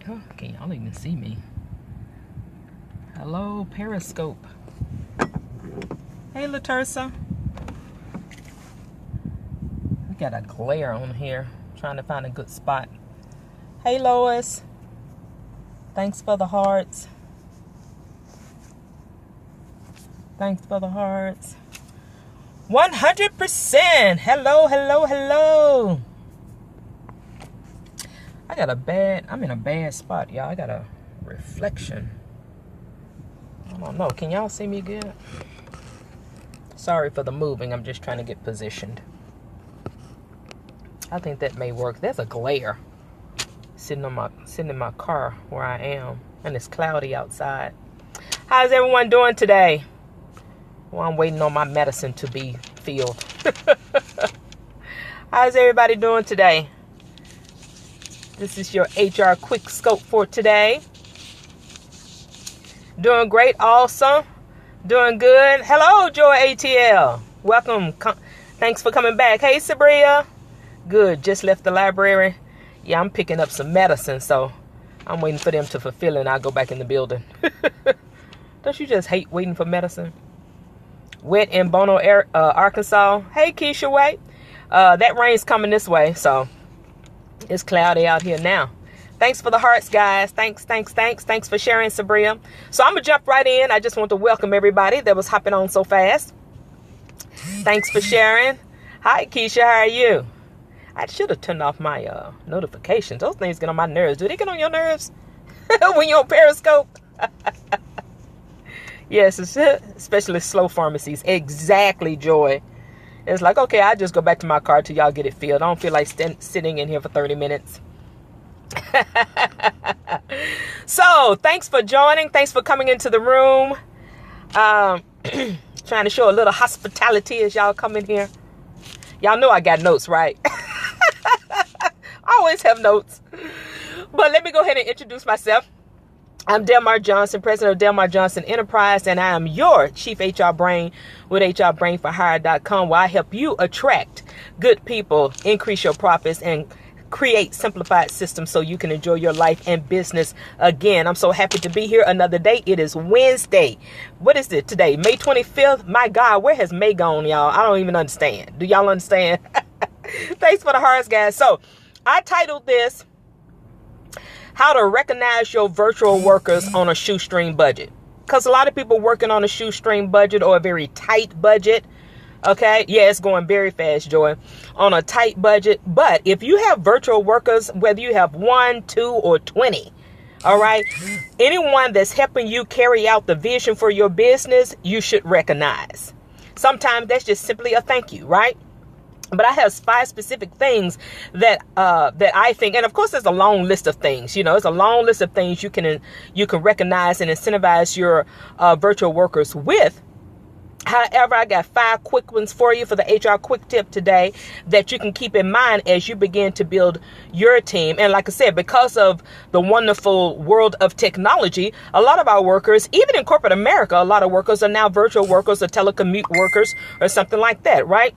Oh, can y'all even see me? Hello, Periscope. Hey, Latursa. We got a glare on here. Trying to find a good spot. Hey, Lois. Thanks for the hearts. Thanks for the hearts. 100%. Hello, hello, hello. I'm in a bad spot, y'all. I got a reflection. I don't know. Can y'all see me good? Sorry for the moving. I'm just trying to get positioned. I think that may work. There's a glare sitting in my car where I am, and it's cloudy outside. How's everyone doing today? Well, I'm waiting on my medicine to be filled. How's everybody doing today? This is your HR quick scope for today. Doing great, awesome. Doing good. Hello, Joy ATL. Welcome. Thanks for coming back. Hey, Sabria. Good. Just left the library. Yeah, I'm picking up some medicine, so I'm waiting for them to fulfill it, and I'll go back in the building. Don't you just hate waiting for medicine? Wet in Bono, Arkansas. Hey, Keisha White. That rain's coming this way, so it's cloudy out here now. Thanks for the hearts, guys. Thanks for sharing, Sabria. So I'm going to jump right in. I just want to welcome everybody that was hopping on so fast. Thanks for sharing. Hi, Keisha. How are you? I should have turned off my notifications. Those things get on my nerves. Do they get on your nerves when you're on Periscope? Yes, especially slow pharmacies. Exactly, Joy. It's like, okay, I just go back to my car till y'all get it filled. I don't feel like sitting in here for 30 minutes. So, thanks for joining. Thanks for coming into the room. Trying to show a little hospitality as y'all come in here. Y'all know I got notes, right? I always have notes. But let me go ahead and introduce myself. I'm Delmar Johnson, president of Delmar Johnson Enterprise, and I am your chief HR brain with HRBrainForHire.com, where I help you attract good people, increase your profits, and create simplified systems so you can enjoy your life and business again. I'm so happy to be here another day. It is Wednesday. What is it today? May 25th? My God, where has May gone, y'all? I don't even understand. Do y'all understand? Thanks for the hearts, guys. So I titled this, How to Recognize Your Virtual Workers on a Shoestring Budget. Because a lot of people working on a shoestring budget or a very tight budget. Okay. Yeah, it's going very fast, Joy. On a tight budget. But if you have virtual workers, whether you have 1, 2, or 20, all right, anyone that's helping you carry out the vision for your business, you should recognize. Sometimes that's just simply a thank you, right? But I have 5 specific things that I think, and of course, there's a long list of things. You know, it's a long list of things you can recognize and incentivize your virtual workers with. However, I got 5 quick ones for you for the HR quick tip today that you can keep in mind as you begin to build your team. And like I said, because of the wonderful world of technology, a lot of our workers, even in corporate America, a lot of workers are now virtual workers or telecommute workers or something like that, right?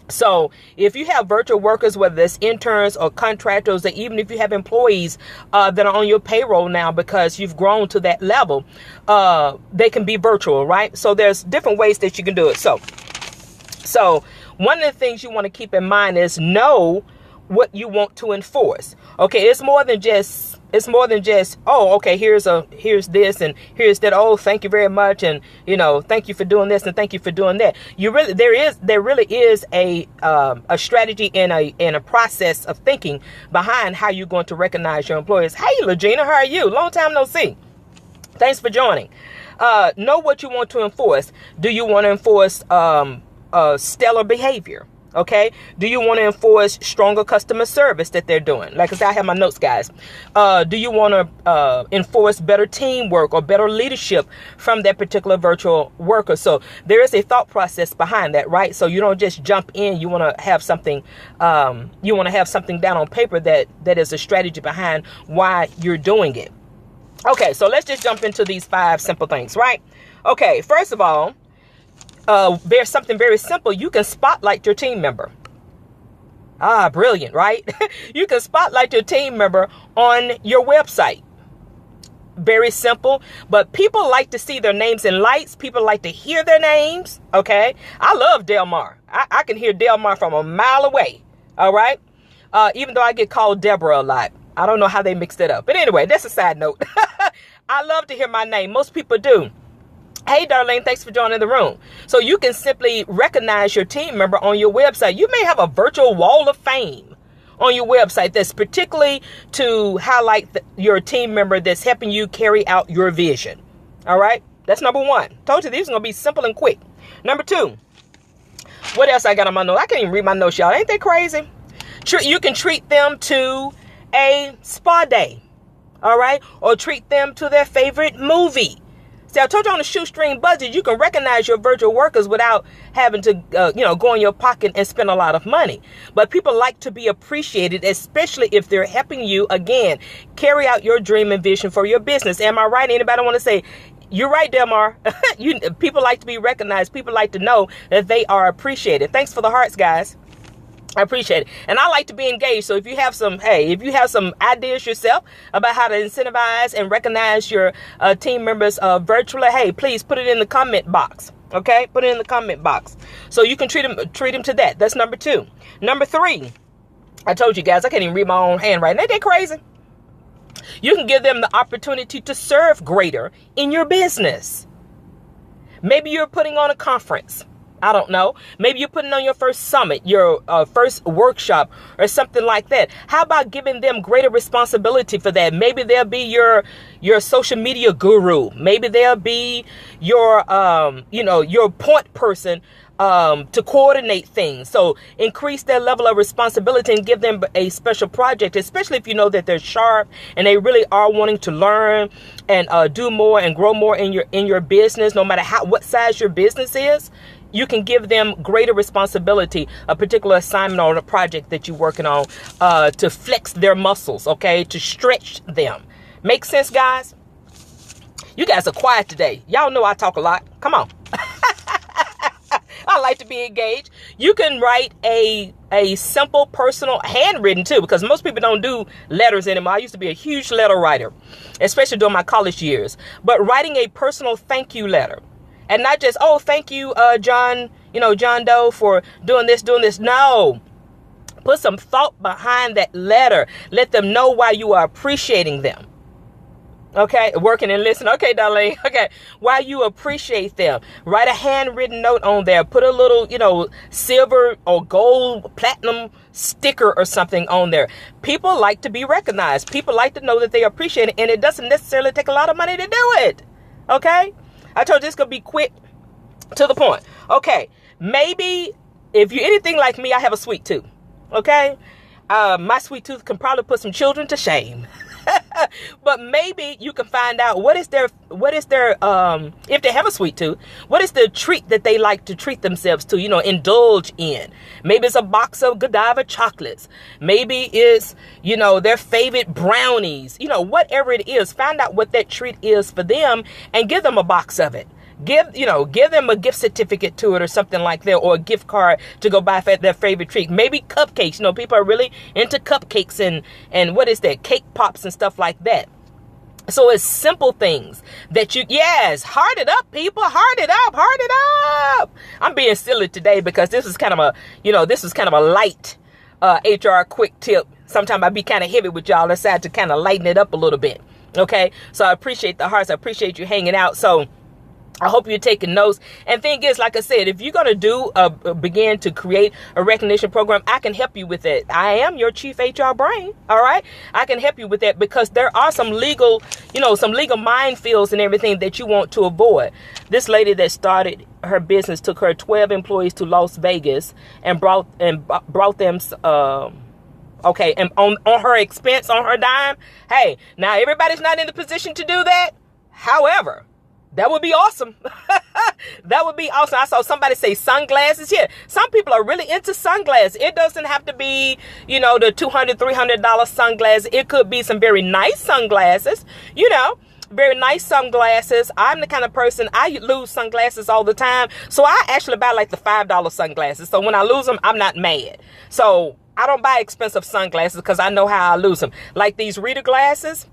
So if you have virtual workers, whether it's interns or contractors, or even if you have employees that are on your payroll now because you've grown to that level, they can be virtual, right? So there's different ways that you can do it. So one of the things you want to keep in mind is know what you want to enforce. Okay, it's more than just, oh, okay, here's this and here's that. Oh, thank you very much, and thank you for doing this and thank you for doing that. There really is a strategy and a process of thinking behind how you're going to recognize your employees. Hey, Legina, how are you? Long time no see. Thanks for joining. Know what you want to enforce. Do you want to enforce stellar behavior? Okay. Do you want to enforce stronger customer service that they're doing? Like I said, I have my notes, guys. Do you want to enforce better teamwork or better leadership from that particular virtual worker? So there is a thought process behind that, right? So you don't just jump in. You want to have something. You want to have something down on paper that is a strategy behind why you're doing it. Okay. So let's just jump into these 5 simple things, right? Okay. First of all, there's something very simple. You can spotlight your team member. Brilliant, right? You can spotlight your team member on your website. Very simple, but people like to see their names in lights. People like to hear their names. Okay. I love Delmar. I can hear Delmar from a mile away. All right. Even though I get called Deborah a lot. I don't know how they mixed it up. But anyway, that's a side note. I love to hear my name. Most people do. Hey, Darlene, thanks for joining the room. So you can simply recognize your team member on your website. You may have a virtual wall of fame on your website that's particularly to highlight your team member that's helping you carry out your vision. All right. That's number one. Told you these are going to be simple and quick. Number two. What else I got on my notes? I can't even read my notes, y'all. Ain't they crazy? You can treat them to a spa day. All right. Or treat them to their favorite movie. See, I told you on the Shoestring budget, you can recognize your virtual workers without having to, go in your pocket and spend a lot of money. But people like to be appreciated, especially if they're helping you, again, carry out your dream and vision for your business. Am I right? Anybody want to say, you're right, Delmar? People like to be recognized. People like to know that they are appreciated. Thanks for the hearts, guys. I appreciate it. And I like to be engaged. So if you have some ideas yourself about how to incentivize and recognize your team members virtually, hey, please put it in the comment box. Okay. Put it in the comment box. So you can treat them to that. That's number two. Number three, I told you guys, I can't even read my own handwriting. Ain't that crazy? You can give them the opportunity to serve greater in your business. Maybe you're putting on a conference. I don't know. Maybe you're putting on your first summit, your first workshop or something like that. How about giving them greater responsibility for that? Maybe they'll be your social media guru. Maybe they'll be your point person to coordinate things. So increase their level of responsibility and give them a special project, especially if you know that they're sharp and they really are wanting to learn and do more and grow more in your business, no matter what size your business is. You can give them greater responsibility, a particular assignment or a project that you're working on to flex their muscles, okay, to stretch them. Make sense, guys? You guys are quiet today. Y'all know I talk a lot. Come on. I like to be engaged. You can write a simple personal handwritten too, because most people don't do letters anymore. I used to be a huge letter writer, especially during my college years. But writing a personal thank you letter. And not just, oh, thank you, John Doe for doing this. No, put some thought behind that letter. Let them know why you are appreciating them. Okay, working and listening. Okay, Darlene. Okay, why you appreciate them. Write a handwritten note on there. Put a little, silver or gold, platinum sticker or something on there. People like to be recognized. People like to know that they appreciate it. And it doesn't necessarily take a lot of money to do it. Okay. I told you this could be quick, to the point. Okay, maybe if you're anything like me, I have a sweet tooth. Okay, my sweet tooth can probably put some children to shame. But maybe you can find out what is their if they have a sweet tooth, what is the treat that they like to treat themselves to, indulge in. Maybe it's a box of Godiva chocolates. Maybe it's, their favorite brownies, whatever it is. Find out what that treat is for them and give them a box of it. Give them a gift certificate to it or something like that, or a gift card to go buy their favorite treat. Maybe cupcakes. People are really into cupcakes and what is that? Cake pops and stuff like that. So it's simple things that heart it up, people, heart it up. I'm being silly today because this is kind of a light HR quick tip. Sometimes I be kind of heavy with y'all. I decide to kind of lighten it up a little bit. Okay. So I appreciate the hearts. I appreciate you hanging out. So I hope you're taking notes. And thing is, like I said, if you're going to begin to create a recognition program, I can help you with it. I am your chief HR brain. All right. I can help you with that because there are some legal minefields and everything that you want to avoid. This lady that started her business took her 12 employees to Las Vegas and brought them okay, and on her expense, on her dime. Hey, now everybody's not in the position to do that. However, that would be awesome. That would be awesome. I saw somebody say sunglasses. Yeah, some people are really into sunglasses. It doesn't have to be, the $200, $300 sunglasses. It could be some very nice sunglasses, very nice sunglasses. I'm the kind of person, I lose sunglasses all the time. So I actually buy like the $5 sunglasses. So when I lose them, I'm not mad. So I don't buy expensive sunglasses because I know how I lose them. Like these reader glasses,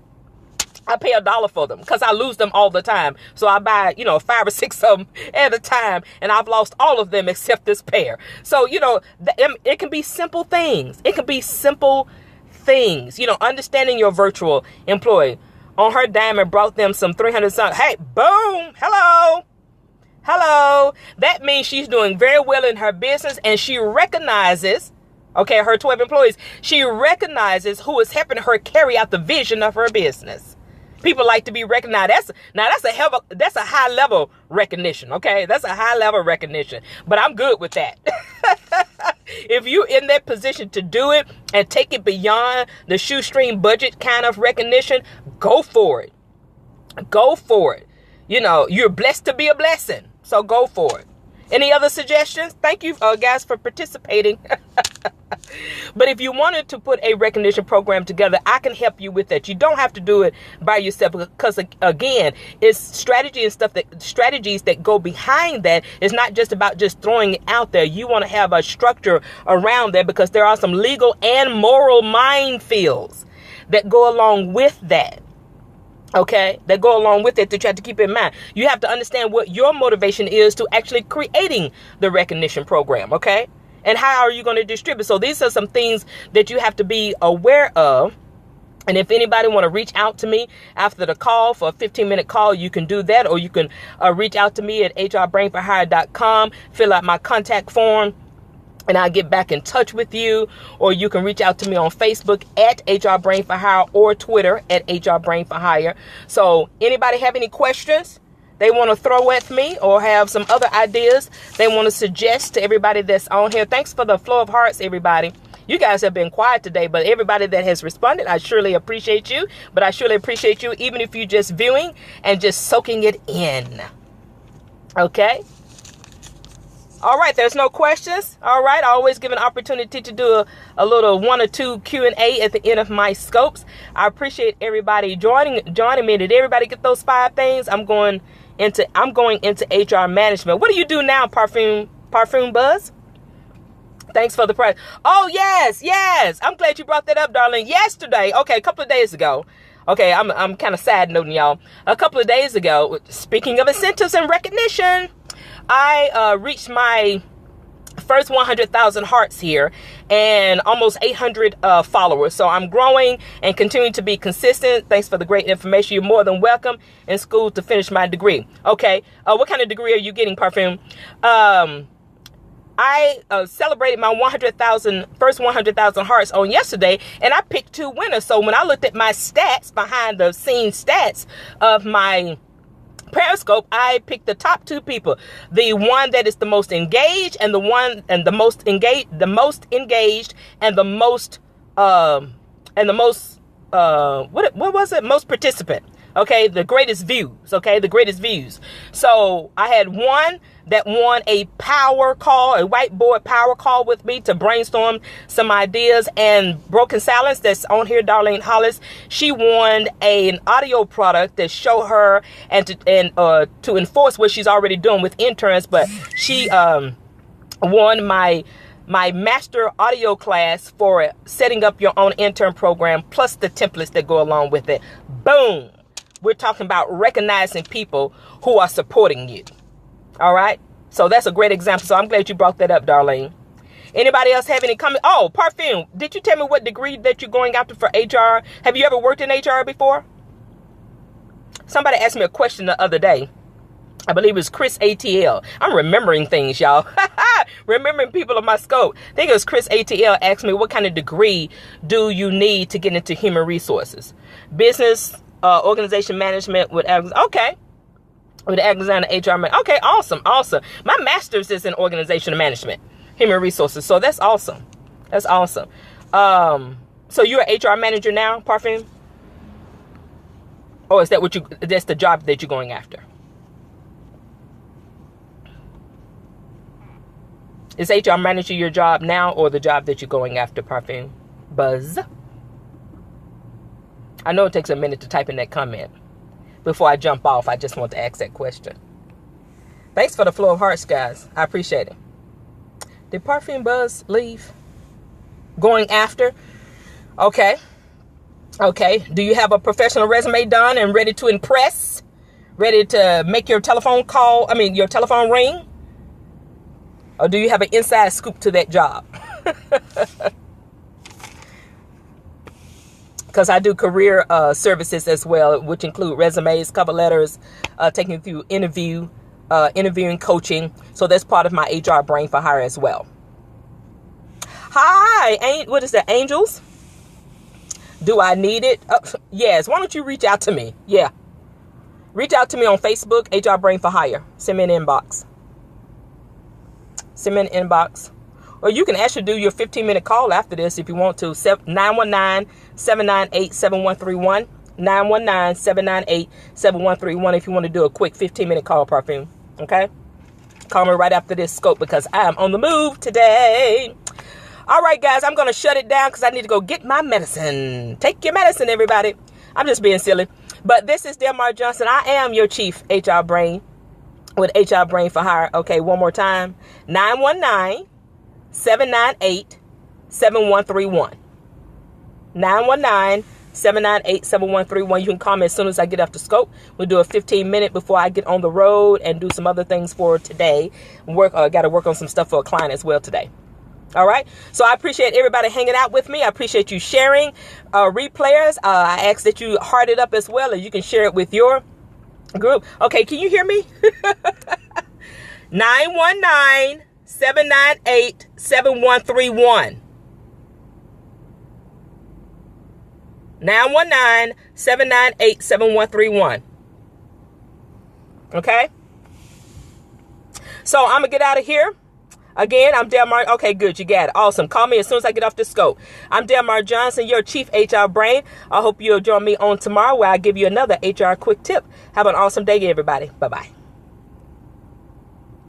I pay $1 for them because I lose them all the time. So I buy, 5 or 6 of them at a time, and I've lost all of them except this pair. So, it can be simple things. It can be simple things. Understanding your virtual employee. On her dime and brought them some 300 something. Hey, boom. Hello. That means she's doing very well in her business, and she recognizes, okay, her 12 employees, she recognizes who is helping her carry out the vision of her business. People like to be recognized. That's a high level recognition. Okay. That's a high level recognition, but I'm good with that. If you're in that position to do it and take it beyond the shoestring budget kind of recognition, go for it. Go for it. You're blessed to be a blessing. So go for it. Any other suggestions? Thank you guys for participating. But if you wanted to put a recognition program together, I can help you with that. You don't have to do it by yourself because, again, it's strategies that go behind that. It's not just about just throwing it out there. You want to have a structure around that because there are some legal and moral minefields that go along with that. Okay, that go along with it that you have to keep in mind. You have to understand what your motivation is to actually creating the recognition program. Okay. And how are you going to distribute? So these are some things that you have to be aware of. And if anybody want to reach out to me after the call for a 15-minute call, you can do that. Or you can reach out to me at hrbrainforhire.com, fill out my contact form, and I'll get back in touch with you. Or you can reach out to me on Facebook at hrbrainforhire or Twitter at hrbrainforhire. So anybody have any questions they want to throw at me or have some other ideas they want to suggest to everybody that's on here? Thanks for the flow of hearts, everybody. You guys have been quiet today, but everybody that has responded, I surely appreciate you. But I surely appreciate you even if you're just viewing and just soaking it in. Okay. All right. There's no questions. All right. I always give an opportunity to do a little 1 or 2 Q&A at the end of my scopes. I appreciate everybody joining me. Did everybody get those 5 things? I'm going into HR management. What do you do now, Parfum Buzz? Thanks for the prize. Oh, yes. I'm glad you brought that up, darling. Yesterday, okay, a couple of days ago. Okay, I'm kind of sad noting y'all. A couple of days ago, speaking of incentives and recognition, I reached my first 100,000 hearts here and almost 800 followers. So I'm growing and continuing to be consistent. Thanks for the great information. You're more than welcome in school to finish my degree. Okay. What kind of degree are you getting, Parfum? I celebrated my first 100,000 hearts on yesterday, and I picked 2 winners. So when I looked at my stats, behind the scenes stats of my Periscope, I picked the top 2 people. The one that is the most engaged and the most most participant. Okay, the greatest views. So I had one that won a whiteboard power call with me to brainstorm some ideas, and Broken Silence that's on here, Darlene Hollis, she won an audio product that show her and to enforce what she's already doing with interns, but she won my master audio class for setting up your own intern program, plus the templates that go along with it. Boom. We're talking about recognizing people who are supporting you. All right. So that's a great example. So I'm glad you brought that up, Darlene. Anybody else have any comment? Oh, Parfum. Did you tell me what degree that you're going after for HR? Have you ever worked in HR before? Somebody asked me a question the other day. I believe it was Chris ATL. I'm remembering things, y'all. Remembering people of my scope. I think it was Chris ATL asked me, what kind of degree do you need to get into human resources? Business, organization management with okay. With Alexander HR. Okay, awesome. My master's is in organizational management, human resources. So that's awesome. So you're an HR manager now, Parfum? Or is that that's the job that you're going after? Is HR manager your job now or the job that you're going after, Parfum Buzz? I know it takes a minute to type in that comment. Before I jump off, I just want to ask that question. Thanks for the flow of hearts, guys. I appreciate it. Did Parfum Buzz leave? going after. Okay. Okay. Do you have a professional resume done and ready to impress? Ready to make your telephone your telephone ring? Or do you have an inside scoop to that job? Because I do career services as well, which include resumes, cover letters, taking you through interviewing, coaching. So that's part of my HR Brain for Hire as well. Hi, what is that, angels? Do I need it? Yes. Why don't you reach out to me? Yeah. Reach out to me on Facebook, HR Brain for Hire. Send me an inbox. Or you can actually do your 15-minute call after this if you want to. 919-798-7131. 919-798-7131 if you want to do a quick 15-minute call, Parfum. Okay? Call me right after this scope because I am on the move today. All right, guys, I'm going to shut it down because I need to go get my medicine. Take your medicine, everybody. I'm just being silly. But this is Delmar Johnson. I am your chief HR Brain with HR Brain for Hire. Okay, one more time. 919-798-7131. 919-798-7131. You can call me as soon as I get off the scope. We'll do a 15-minute before I get on the road and do some other things for today. Got to work on some stuff for a client as well today. All right. So I appreciate everybody hanging out with me. I appreciate you sharing replayers. I ask that you heart it up as well, and you can share it with your group. Okay. Can you hear me? 919-798-7131. 919-798-7131. Okay. So I'm going to get out of here. Again, I'm Delmar. Okay, good. You got it. Awesome. Call me as soon as I get off the scope. I'm Delmar Johnson, your chief HR brain. I hope you'll join me on tomorrow where I give you another HR quick tip. Have an awesome day, everybody. Bye-bye.